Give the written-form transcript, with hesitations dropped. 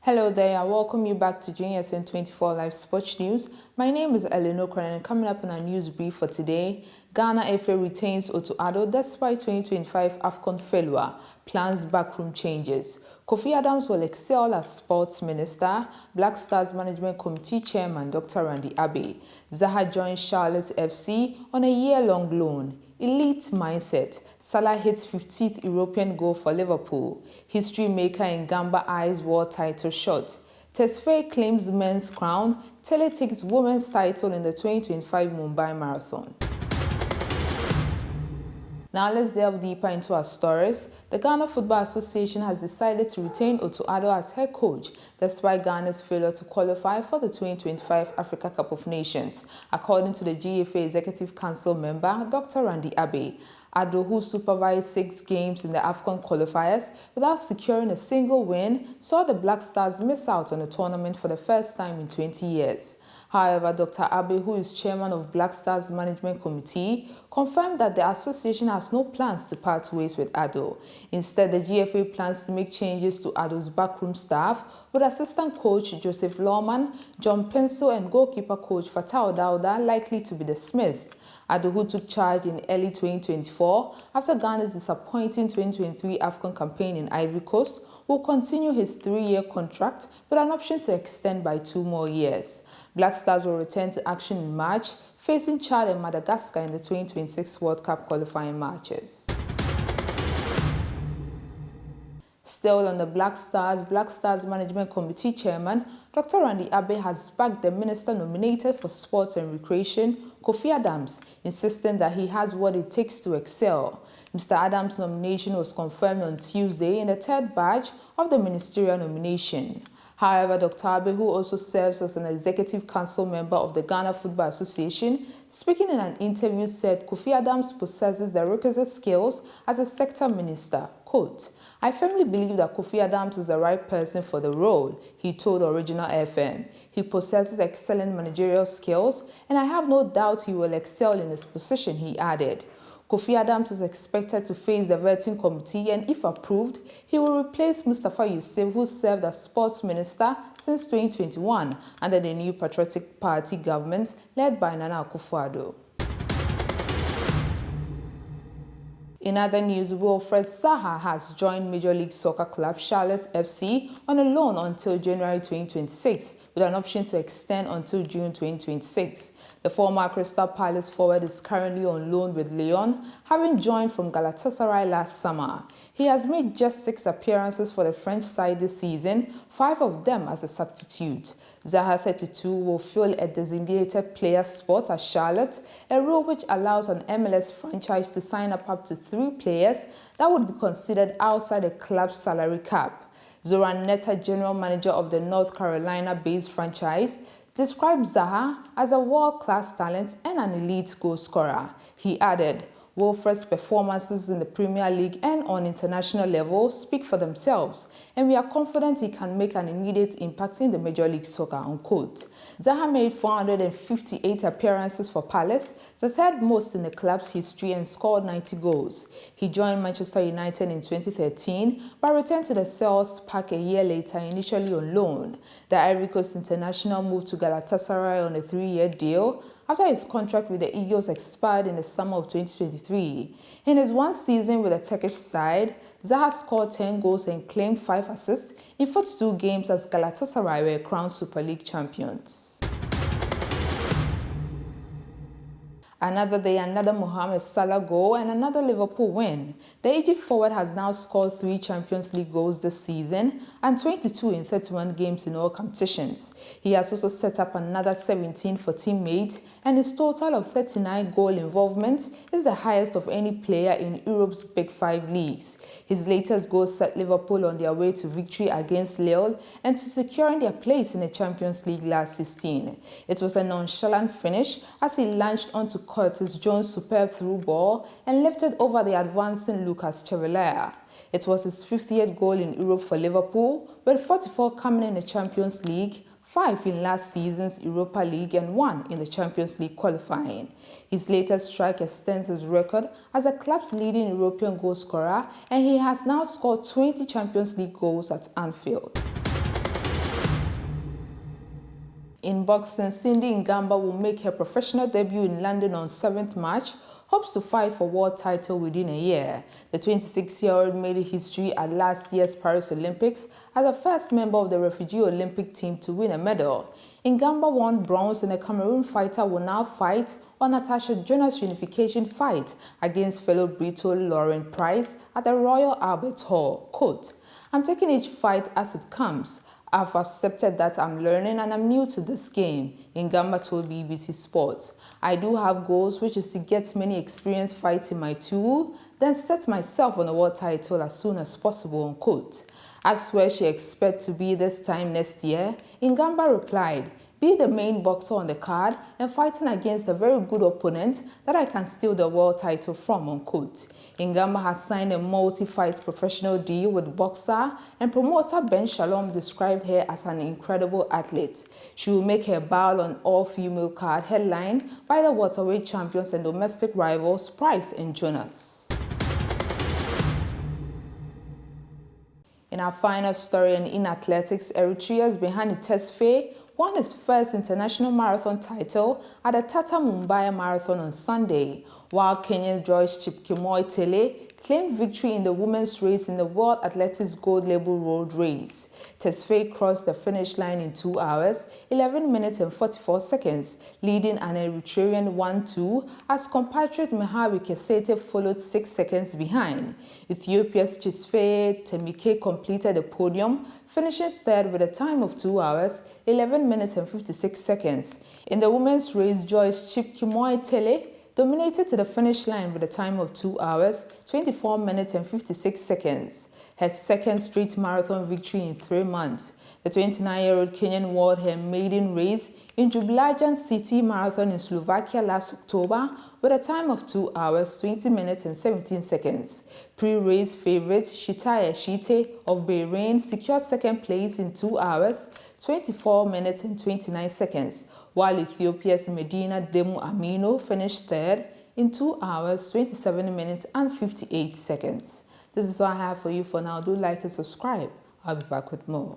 Hello there, I welcome you back to GFA 24 Live Sports News. My name is Eleanor Cronin, and coming up in our news brief for today, Ghana FA retains Otto Addo despite 2025 AFCON failure, plans backroom changes. Kofi Adams will excel as sports minister, Black Stars Management Committee Chairman Dr. Randy Abbey. Zaha joins Charlotte FC on a year-long loan. Elite mindset. Salah hits 50th European goal for Liverpool. History maker in Gamba eyes world title shot. Tesfaye claims men's crown. Tele takes women's title in the 2025 Mumbai Marathon. Now let's delve deeper into our stories. The Ghana Football Association has decided to retain Otto Addo as head coach despite Ghana's failure to qualify for the 2025 Africa Cup of Nations, according to the GFA Executive Council member Dr. Randy Abbey. Addo, who supervised 6 games in the AFCON qualifiers without securing a single win, saw the Black Stars miss out on the tournament for the first time in 20 years. However, Dr. Abbey, who is chairman of Black Stars Management Committee, confirmed that the association has no plans to part ways with Addo. Instead, the GFA plans to make changes to Addo's backroom staff, with assistant coach Joseph Lawman, John Pencil, and goalkeeper coach Fatau Dauda likely to be dismissed. Addo, who took charge in early 2024 after Ghana's disappointing 2023 AFCON campaign in Ivory Coast, will continue his 3-year contract with an option to extend by 2 more years. Black Stars will return to action in March, facing Chad and Madagascar in the 2026 World Cup qualifying matches. Still on the Black Stars Management Committee Chairman Dr. Randy Abbey has backed the minister nominated for Sports and Recreation, Kofi Adams, insisting that he has what it takes to excel. Mr. Adams' nomination was confirmed on Tuesday in the 3rd batch of the ministerial nomination. However, Dr. Abbey, who also serves as an executive council member of the Ghana Football Association, speaking in an interview, said Kofi Adams possesses the requisite skills as a sector minister. Quote, "I firmly believe that Kofi Adams is the right person for the role," he told Original FM. "He possesses excellent managerial skills, and I have no doubt he will excel in his position," he added. Kofi Adams is expected to face the vetting committee, and if approved, he will replace Mustafa Yusuf, who served as sports minister since 2021 under the new Patriotic Party government led by Nana Akufo-Addo. In other news, Wilfred Zaha has joined Major League Soccer club Charlotte FC on a loan until January 2026, with an option to extend until June 2026. The former Crystal Palace forward is currently on loan with Lyon, having joined from Galatasaray last summer. He has made just 6 appearances for the French side this season, 5 of them as a substitute. Zaha, 32, will fill a designated player spot at Charlotte, a role which allows an MLS franchise to sign up to 3 players that would be considered outside the club's salary cap. Zoran Netta, general manager of the North Carolina-based franchise, described Zaha as a world-class talent and an elite goal scorer. He added, "Wilfred's performances in the Premier League and on international level speak for themselves, and we are confident he can make an immediate impact in the Major League Soccer," unquote. Zaha made 458 appearances for Palace, the 3rd most in the club's history, and scored 90 goals. He joined Manchester United in 2013, but returned to the Selhurst Park a year later, initially on loan. The Ivory Coast international moved to Galatasaray on a 3-year deal after his contract with the Eagles expired in the summer of 2023. In his 1 season with the Turkish side, Zaha scored 10 goals and claimed 5 assists in 42 games as Galatasaray were crowned Super League champions. Another day, another Mohamed Salah goal and another Liverpool win. The Egypt forward has now scored 3 Champions League goals this season and 22 in 31 games in all competitions. He has also set up another 17 for teammates, and his total of 39 goal involvement is the highest of any player in Europe's Big 5 leagues. His latest goal set Liverpool on their way to victory against Lille and to securing their place in the Champions League last 16. It was a nonchalant finish as he launched onto Curtis Jones' superb through ball and lifted over the advancing Lucas Chevalier. It was his 50th goal in Europe for Liverpool, with 44 coming in the Champions League, 5 in last season's Europa League and 1 in the Champions League qualifying. His latest strike extends his record as the club's leading European goal scorer, and he has now scored 20 Champions League goals at Anfield. In boxing, Cindy Ngamba will make her professional debut in London on 7th March, hopes to fight for world title within a year. The 26-year-old made history at last year's Paris Olympics as the first member of the refugee Olympic team to win a medal. Ngamba won bronze, and the Cameroon fighter will now fight on Natasha Jonas' unification fight against fellow Brito Lauren Price at the Royal Albert Hall. Quote, "I'm taking each fight as it comes. I've accepted that I'm learning and I'm new to this game," Ngamba told BBC Sports. "I do have goals, which is to get many experience fighting my tool, then set myself on a world title as soon as possible," unquote. Asked where she expects to be this time next year, Ngamba replied, "Be the main boxer on the card and fighting against a very good opponent that I can steal the world title from," unquote. Ngamba has signed a multi-fight professional deal with boxer and promoter Ben Shalom described her as an incredible athlete. She will make her bow on all-female card headlined by the welterweight champions and domestic rivals Price and Jonas. In our final story, and in athletics, Eritrea's Behani Tesfaye won his first international marathon title at the Tata Mumbai Marathon on Sunday, while Kenya's Joyce Chepkemoi Tele claimed victory in the women's race in the World Athletics Gold Label Road Race. Tesfaye crossed the finish line in 2 hours, 11 minutes and 44 seconds, leading an Eritrean 1-2 as compatriot Mehawi Kesete followed 6 seconds behind. Ethiopia's Tesfaye Temike completed the podium, finishing third with a time of 2 hours, 11 minutes and 56 seconds. In the women's race, Joyce Chepkemoi Tele dominated to the finish line with a time of 2 hours, 24 minutes and 56 seconds. Her second straight marathon victory in 3 months. The 29-year-old Kenyan won her maiden race in Ljubljana City Marathon in Slovakia last October with a time of 2 hours, 20 minutes and 17 seconds. Pre-race favorite Shitaya Shite of Bahrain secured second place in 2 hours, 24 minutes and 29 seconds, while Ethiopia's Medina Demu Amino finished third in 2 hours, 27 minutes and 58 seconds. This is all I have for you for now. Do like and subscribe. I'll be back with more.